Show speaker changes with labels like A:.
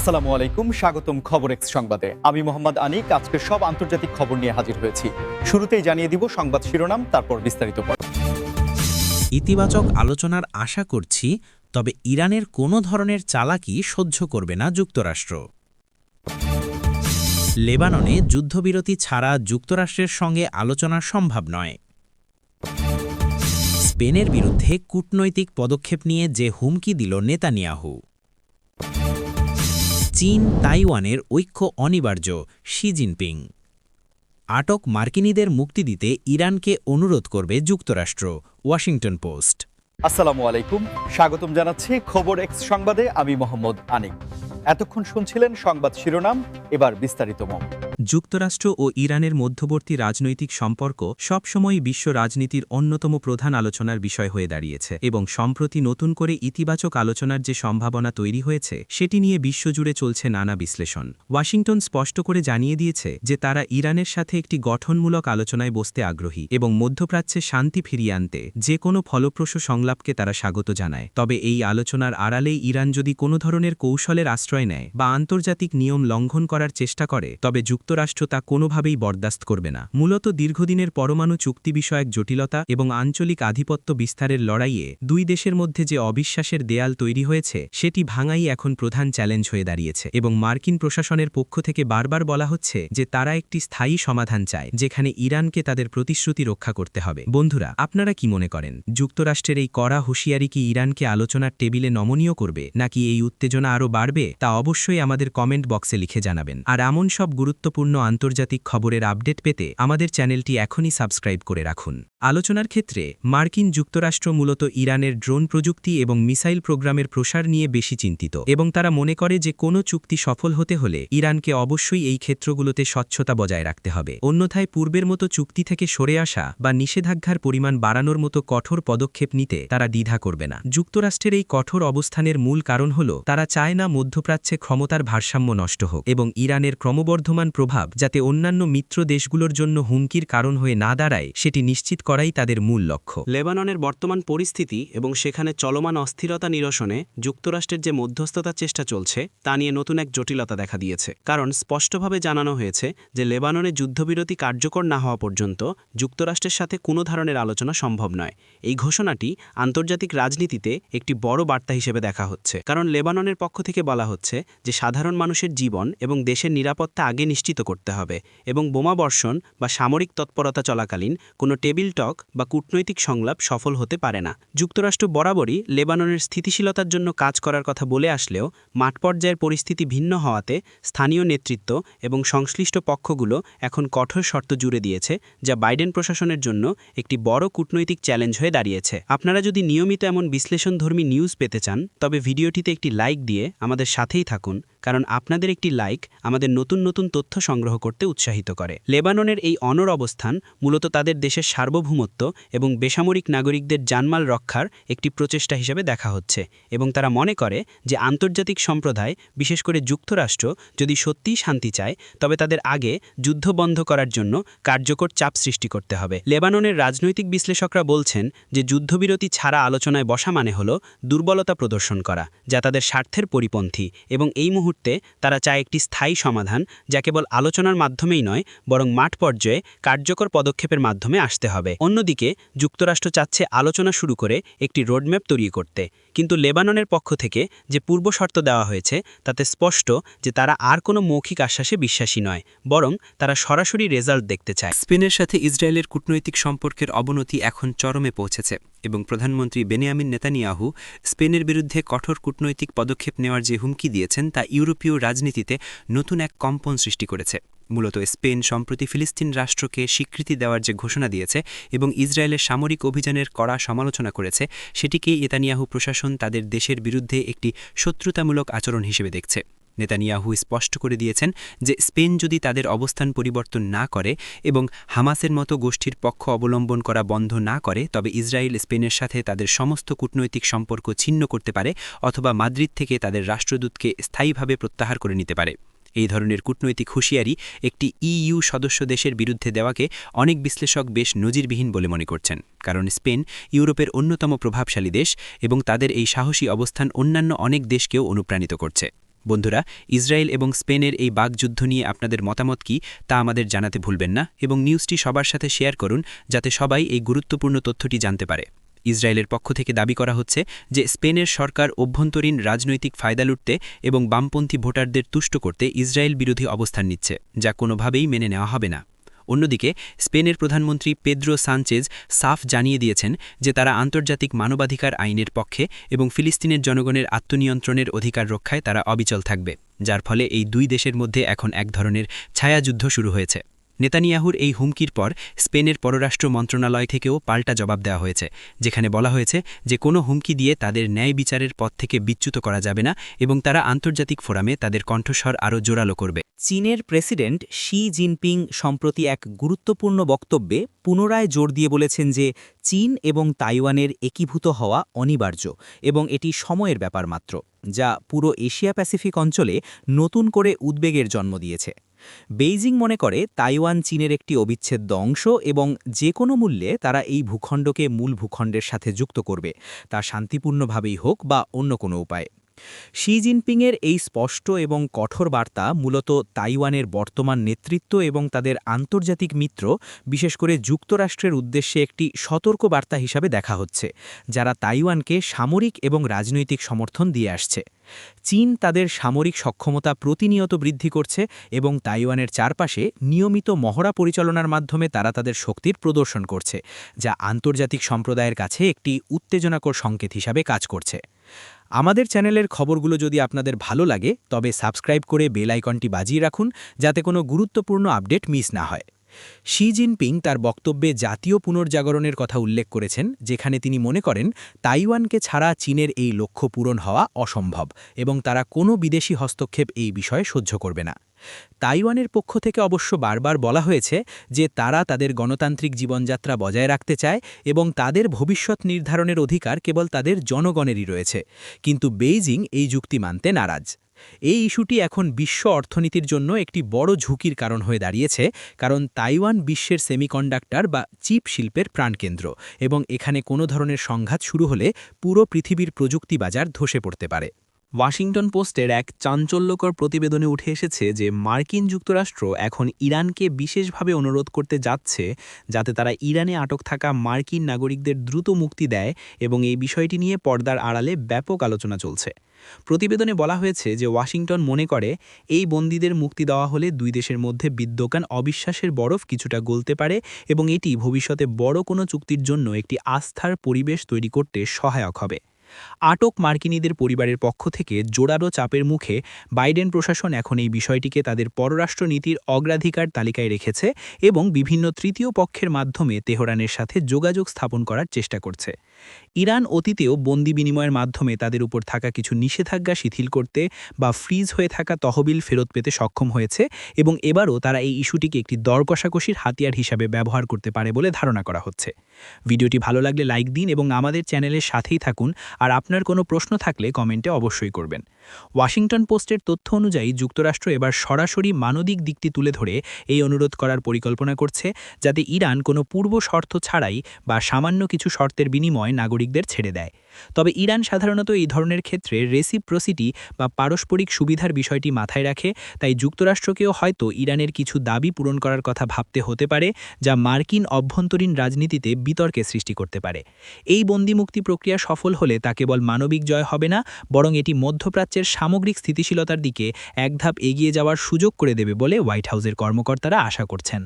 A: আসসালামু আলাইকুম, স্বাগতম খবর এক্স সংবাদে। আমি মোহাম্মদ আনিক। আজকে সব আন্তর্জাতিক খবর নিয়ে হাজির হয়েছি। শুরুতেই জানিয়ে দিব সংবাদ শিরোনাম, তারপর বিস্তারিত পড়ব।
B: ইতিবাচক আলোচনার আশা করছি, তবে ইরানের কোনো ধরনের চালাকি সহ্য করবে না যুক্তরাষ্ট্র। লেবাননে যুদ্ধবিরতি ছাড়া যুক্তরাষ্ট্রের সঙ্গে আলোচনা সম্ভব নয়। স্পেনের বিরুদ্ধে কূটনৈতিক পদক্ষেপ নিয়ে যে হুমকি দিল নেতানিয়াহু। চীন তাইওয়ানের ঐক্য অনিবার্য, শি জিনপিং। আটক মার্কিনীদের মুক্তি দিতে ইরানকে অনুরোধ করবে যুক্তরাষ্ট্র, ওয়াশিংটন পোস্ট।
A: আসসালামু আলাইকুম, স্বাগতম জানাচ্ছি খবর এক্স সংবাদে। আমি মোহাম্মদ আনিক। এতক্ষণ শুনছিলেন সংবাদ শিরোনাম, এবার বিস্তারিত।
C: যুক্তরাষ্ট্র ও ইরানের মধ্যবর্তী রাজনৈতিক সম্পর্ক সবসময়ই বিশ্ব রাজনীতির অন্যতম প্রধান আলোচনার বিষয় হয়ে দাঁড়িয়েছে এবং সম্প্রতি নতুন করে ইতিবাচক আলোচনার যে সম্ভাবনা তৈরি হয়েছে সেটি নিয়ে বিশ্বজুড়ে চলছে নানা বিশ্লেষণ। ওয়াশিংটন স্পষ্ট করে জানিয়ে দিয়েছে যে তারা ইরানের সাথে একটি গঠনমূলক আলোচনায় বসতে আগ্রহী এবং মধ্যপ্রাচ্যে শান্তি ফিরিয়ে আনতে যে কোনো ফলপ্রসূ সংলাপকে তারা স্বাগত জানায়। তবে এই আলোচনার আড়ালেই ইরান যদি কোনো ধরনের কৌশলের আশ্রয় নেয় বা আন্তর্জাতিক নিয়ম লঙ্ঘন করার চেষ্টা করে, তবে যুক্তরাষ্ট্র তা কোনোভাবেই বরদাস্ত করবে না। মূলত দীর্ঘদিনের পরমাণু চুক্তি বিষয়ক জটিলতা এবং আঞ্চলিক আধিপত্য বিস্তারের লড়াইয়ে দুই দেশের মধ্যে যে অবিশ্বাসের দেয়াল তৈরি হয়েছে সেটি ভাঙাই এখন প্রধান চ্যালেঞ্জ হয়ে দাঁড়িয়েছে এবং মার্কিন প্রশাসনের পক্ষ থেকে বারবার বলা হচ্ছে যে তারা একটি স্থায়ী সমাধান চায়, যেখানে ইরানকে তাদের প্রতিশ্রুতি রক্ষা করতে হবে। বন্ধুরা, আপনারা কি মনে করেন, যুক্তরাষ্ট্রের এই কড়া হুঁশিয়ারি কি ইরানকে আলোচনার টেবিলে নমনীয় করবে, নাকি এই উত্তেজনা আরও বাড়বে? তা অবশ্যই আমাদের কমেন্ট বক্সে লিখে জানাবেন। আর এমন সব গুরুত্বপূর্ণ আন্তর্জাতিক খবরের আপডেট পেতে আমাদের চ্যানেলটি এখনই সাবস্ক্রাইব করে রাখুন। আলোচনার ক্ষেত্রে মার্কিন যুক্তরাষ্ট্র মূলত ইরানের ড্রোন প্রযুক্তি এবং মিসাইল প্রোগ্রামের প্রসার নিয়ে বেশি চিন্তিত এবং তারা মনে করে যে কোনো চুক্তি সফল হতে হলে ইরানকে অবশ্যই এই ক্ষেত্রগুলোতে স্বচ্ছতা বজায় রাখতে হবে। অন্যথায় পূর্বের মতো চুক্তি থেকে সরে আসা বা নিষেধাজ্ঞার পরিমাণ বাড়ানোর মতো কঠোর পদক্ষেপ নিতে তারা দ্বিধা করবে না। যুক্তরাষ্ট্রের এই কঠোর অবস্থানের মূল কারণ হল তারা চায় না মধ্যপ্রাচ্যে ক্ষমতার ভারসাম্য নষ্ট হোক এবং ইরানের ক্রমবর্ধমান প্রভাব যাতে অন্যান্য মিত্র দেশগুলোর জন্য হুমকির কারণ হয়ে না দাঁড়ায় সেটি নিশ্চিত করাই তাদের মূল লক্ষ্য।
D: লেবাননের বর্তমান পরিস্থিতি এবং সেখানে চলমান অস্থিরতা নিরসনে যুক্তরাষ্ট্রের যে মধ্যস্থতার চেষ্টা চলছে তা নিয়ে নতুন এক জটিলতা দেখা দিয়েছে। কারণ স্পষ্টভাবে জানানো হয়েছে যে লেবাননে যুদ্ধবিরতি কার্যকর না হওয়া পর্যন্ত যুক্তরাষ্ট্রের সাথে কোনো ধরনের আলোচনা সম্ভব নয়। এই ঘোষণাটি আন্তর্জাতিক রাজনীতিতে একটি বড় বার্তা হিসেবে দেখা হচ্ছে, কারণ লেবাননের পক্ষ থেকে বলা হচ্ছে যে সাধারণ মানুষের জীবন এবং দেশের নিরাপত্তা আগে নিশ্চিত করতে হবে এবং বোমাবর্ষণ বা সামরিক তৎপরতা চলাকালীন কোনো টেবিল টক বা কূটনৈতিক সংলাপ সফল হতে পারে না। যুক্তরাষ্ট্র বরাবরই লেবাননের স্থিতিশীলতার জন্য কাজ করার কথা বলে আসলেও মাঠ পর্যায়ের পরিস্থিতি ভিন্ন হওয়াতে স্থানীয় নেতৃত্ব এবং সংশ্লিষ্ট পক্ষগুলো এখন কঠোর শর্ত জুড়ে দিয়েছে, যা বাইডেন প্রশাসনের জন্য একটি বড় কূটনৈতিক চ্যালেঞ্জ হয়ে দাঁড়িয়েছে। আপনারা যদি নিয়মিত এমন বিশ্লেষণধর্মী নিউজ পেতে চান, তবে ভিডিওটিতে একটি লাইক দিয়ে আমাদের সাথেই থাকুন, কারণ আপনাদের একটি লাইক আমাদের নতুন নতুন তথ্য সংগ্রহ করতে উৎসাহিত করে। লেবাননের এই অনড় অবস্থান মূলত তাদের দেশের সার্বভৌমত্ব এবং বেসামরিক নাগরিকদের জানমাল রক্ষার একটি প্রচেষ্টা হিসেবে দেখা হচ্ছে এবং তারা মনে করে যে আন্তর্জাতিক সম্প্রদায়, বিশেষ করে যুক্তরাষ্ট্র, যদি সত্যিই শান্তি চায় তবে তাদের আগে যুদ্ধ বন্ধ করার জন্য কার্যকর চাপ সৃষ্টি করতে হবে। লেবাননের রাজনৈতিক বিশ্লেষকরা বলছেন যে যুদ্ধবিরতি ছাড়া আলোচনায় বসা মানে হল দুর্বলতা প্রদর্শন করা, যা তাদের স্বার্থের পরিপন্থী এবং এই মুহূর্তে তারা চায় একটি স্থায়ী সমাধান, যা কেবল আলোচনার মাধ্যমেই নয় বরং মাঠ পর্যায়ে কার্যকর পদক্ষেপের মাধ্যমে আসতে হবে। অন্যদিকে যুক্তরাষ্ট্র চাচ্ছে আলোচনা শুরু করে একটি রোডম্যাপ তৈরি করতে, কিন্তু লেবাননের পক্ষ থেকে যে পূর্ব শর্ত দেওয়া হয়েছে তাতে স্পষ্ট যে তারা আর কোনো মৌখিক আশ্বাসে বিশ্বাসী নয়, বরং তারা সরাসরি রেজাল্ট দেখতে চায়।
C: স্পেনের সাথে ইসরায়েলের কূটনৈতিক সম্পর্কের অবনতি এখন চরমে পৌঁছেছে এবং প্রধানমন্ত্রী বেনিয়ামিন নেতানিয়াহু স্পেনের বিরুদ্ধে কঠোর কূটনৈতিক পদক্ষেপ নেওয়ার যে হুমকি দিয়েছেন তা ইউরোপীয় রাজনীতিতে নতুন এক কম্পন সৃষ্টি করেছে। মূলত স্পেন সম্প্রতি ফিলিস্তিন রাষ্ট্রকে স্বীকৃতি দেওয়ার যে ঘোষণা দিয়েছে এবং ইসরায়েলের সামরিক অভিযানের কড়া সমালোচনা করেছে, সেটিকে নেতানিয়াহু প্রশাসন তাদের দেশের বিরুদ্ধে একটি শত্রুতামূলক আচরণ হিসেবে দেখছে। নেতানিয়াহু স্পষ্ট করে দিয়েছেন যে স্পেন যদি তাদের অবস্থান পরিবর্তন না করে এবং হামাসের মতো গোষ্ঠীর পক্ষ অবলম্বন করা বন্ধ না করে, তবে ইসরায়েল স্পেনের সাথে তাদের সমস্ত কূটনৈতিক সম্পর্ক ছিন্ন করতে পারে অথবা মাদ্রিদ থেকে তাদের রাষ্ট্রদূতকে স্থায়ীভাবে প্রত্যাহার করে নিতে পারে। এই ধরনের কূটনৈতিক হুঁশিয়ারি একটি ইইউ সদস্য দেশের বিরুদ্ধে দেওয়াকে অনেক বিশ্লেষক বেশ নজিরবিহীন বলে মনে করছেন, কারণ স্পেন ইউরোপের অন্যতম প্রভাবশালী দেশ এবং তাদের এই সাহসী অবস্থান অন্যান্য অনেক দেশকেও অনুপ্রাণিত করছে। বন্ধুরা, ইসরায়েল এবং স্পেনের এই বাকযুদ্ধ নিয়ে আপনাদের মতামত কি তা আমাদের জানাতে ভুলবেন না এবং নিউজটি সবার সাথে শেয়ার করুন যাতে সবাই এই গুরুত্বপূর্ণ তথ্যটি জানতে পারে। ইসরায়েলের পক্ষ থেকে দাবি করা হচ্ছে যে স্পেনের সরকার অভ্যন্তরীণ রাজনৈতিক ফায়দা লুটতে এবং বামপন্থী ভোটারদের তুষ্ট করতে ইসরায়েল বিরোধী অবস্থান নিচ্ছে, যা কোনোভাবেই মেনে নেওয়া হবে না। অন্যদিকে স্পেনের প্রধানমন্ত্রী পেদ্রো সানচেজ সাফ জানিয়ে দিয়েছেন যে তারা আন্তর্জাতিক মানবাধিকার আইনের পক্ষে এবং ফিলিস্তিনের জনগণের আত্মনিয়ন্ত্রণের অধিকার রক্ষায় তারা অবিচল থাকবে, যার ফলে এই দুই দেশের মধ্যে এখন এক ধরনের ছায়াযুদ্ধ শুরু হয়েছে। নেতানিয়াহুর এই হুমকির পর স্পেনের পররাষ্ট্র মন্ত্রণালয় থেকেও পাল্টা জবাব দেওয়া হয়েছে, যেখানে বলা হয়েছে যে কোনো হুমকি দিয়ে তাদের ন্যায় বিচারের পথ থেকে বিচ্যুত করা যাবে না এবং তারা আন্তর্জাতিক ফোরামে তাদের কণ্ঠস্বর আরও জোরালো করবে।
B: চীনের প্রেসিডেন্ট শি জিনপিং সম্প্রতি এক গুরুত্বপূর্ণ বক্তব্যে পুনরায় জোর দিয়ে বলেছেন যে চীন এবং তাইওয়ানের একীভূত হওয়া অনিবার্য এবং এটি সময়ের ব্যাপার মাত্র, যা পুরো এশিয়া প্যাসিফিক অঞ্চলে নতুন করে উদ্বেগের জন্ম দিয়েছে। বেইজিং মনে করে তাইওয়ান চীনের একটি অবিচ্ছেদ্য অংশ এবং যে কোনো মূল্যে তারা এই ভূখণ্ডকে মূল ভূখণ্ডের সাথে যুক্ত করবে, তা শান্তিপূর্ণভাবেই হোক বা অন্য কোনো উপায়ে। শি জিনপিংয়ের এই স্পষ্ট এবং কঠোর বার্তা মূলত তাইওয়ানের বর্তমান নেতৃত্ব এবং তাদের আন্তর্জাতিক মিত্র, বিশেষ করে যুক্তরাষ্ট্রের উদ্দেশ্যে একটি সতর্ক বার্তা হিসাবে দেখা হচ্ছে, যারা তাইওয়ানকে সামরিক এবং রাজনৈতিক সমর্থন দিয়ে আসছে। চীন তাদের সামরিক সক্ষমতা প্রতিনিয়ত বৃদ্ধি করছে এবং তাইওয়ানের চারপাশে নিয়মিত মহড়া পরিচালনার মাধ্যমে তারা তাদের শক্তির প্রদর্শন করছে, যা আন্তর্জাতিক সম্প্রদায়ের কাছে একটি উত্তেজনাকর সংকেত হিসাবে কাজ করছে। আমাদের চ্যানেলের খবরগুলো যদি আপনাদের ভালো লাগে তবে সাবস্ক্রাইব করে বেল আইকনটি বাজিয়ে রাখুন যাতে কোনো গুরুত্বপূর্ণ আপডেট মিস না হয়। শি জিনপিং তার বক্তব্যে জাতীয় পুনর্জাগরণের কথা উল্লেখ করেছেন, যেখানে তিনি মনে করেন তাইওয়ানকে ছাড়া চীনের এই লক্ষ্য পূরণ হওয়া অসম্ভব এবং তারা কোনো বিদেশি হস্তক্ষেপ এই বিষয়ে সহ্য করবে না। তাইওয়ানের পক্ষ থেকে অবশ্য বারবার বলা হয়েছে যে তারা তাদের গণতান্ত্রিক জীবনযাত্রা বজায় রাখতে চায় এবং তাদের ভবিষ্যৎ নির্ধারণের অধিকার কেবল তাদের জনগণেরই রয়েছে, কিন্তু বেইজিং এই যুক্তি মানতে নারাজ। এই ইস্যুটি এখন বিশ্ব অর্থনীতির জন্য একটি বড় ঝুঁকির কারণ হয়ে দাঁড়িয়েছে, কারণ তাইওয়ান বিশ্বের সেমিকন্ডাক্টর বা চিপ শিল্পের প্রাণকেন্দ্র এবং এখানে কোনো ধরনের সংঘাত শুরু হলে পুরো পৃথিবীর প্রযুক্তি বাজার ধসে পড়তে পারে।
C: ওয়াশিংটন পোস্টের এক চাঞ্চল্যকর প্রতিবেদনে উঠে এসেছে যে মার্কিন যুক্তরাষ্ট্র এখন ইরানকে বিশেষভাবে অনুরোধ করতে যাচ্ছে যাতে তারা ইরানে আটক থাকা মার্কিন নাগরিকদের দ্রুত মুক্তি দেয় এবং এই বিষয়টি নিয়ে পর্দার আড়ালে ব্যাপক আলোচনা চলছে। প্রতিবেদনে বলা হয়েছে যে ওয়াশিংটন মনে করে এই বন্দীদের মুক্তি দেওয়া হলে দুই দেশের মধ্যে বিদ্যমান অবিশ্বাসের বরফ কিছুটা গলতে পারে এবং এটি ভবিষ্যতে বড় কোনো চুক্তির জন্য একটি আস্থার পরিবেশ তৈরি করতে সহায়ক হবে। আটক মার্কিনীদের পরিবারের পক্ষ থেকে জোরালো চাপের মুখে বাইডেন প্রশাসন এখন এই বিষয়টিকে তাদের পররাষ্ট্র নীতির অগ্রাধিকার তালিকায় রেখেছে এবং বিভিন্ন তৃতীয় পক্ষের মাধ্যমে তেহরানের সাথে যোগাযোগ স্থাপন করার চেষ্টা করছে। ইরান অতীতেও বন্দি বিনিময়ের মাধ্যমে তাদের উপর থাকা কিছু নিষেধাজ্ঞা শিথিল করতে বা ফ্রিজ হয়ে থাকা তহবিল ফেরত পেতে সক্ষম হয়েছে এবং এবারও তারা এই ইস্যুটিকে একটি দর কষাকষির হাতিয়ার হিসাবে ব্যবহার করতে পারে বলে ধারণা করা হচ্ছে। ভিডিওটি ভালো লাগলে লাইক দিন এবং আমাদের চ্যানেলের সাথেই থাকুন, আর আপনার কোনো প্রশ্ন থাকলে কমেন্টে অবশ্যই করবেন। ওয়াশিংটন পোস্টের তথ্য অনুযায়ী যুক্তরাষ্ট্র এবার সরাসরি মানবিক দিকটি তুলে ধরে এই অনুরোধ করার পরিকল্পনা করছে, যাতে ইরান কোনো পূর্ব শর্ত ছাড়াই বা সামান্য কিছু শর্তের বিনিময়ে নাগরিকদের ছেড়ে দেয়। তবে ইরান সাধারণত এই ধরনের ক্ষেত্রে রেসিপ্রোসিটি বা পারস্পরিক সুবিধার বিষয়টি মাথায় রাখে, তাই যুক্তরাষ্ট্রকেও হয়তো ইরানের কিছু দাবি পূরণ করার কথা ভাবতে হতে পারে, যা মার্কিন অভ্যন্তরীণ রাজনীতিতে বিতর্কের সৃষ্টি করতে পারে। এই বন্দিমুক্তি প্রক্রিয়া সফল হলে তা কেবল মানবিক জয় হবে না, বরং এটি মধ্যপ্রাচ্যের সামগ্রিক স্থিতিশীলতার দিকে এক ধাপ এগিয়ে যাওয়ার সুযোগ করে দেবে বলে হোয়াইট হাউসের কর্মকর্তারা আশা করছেন।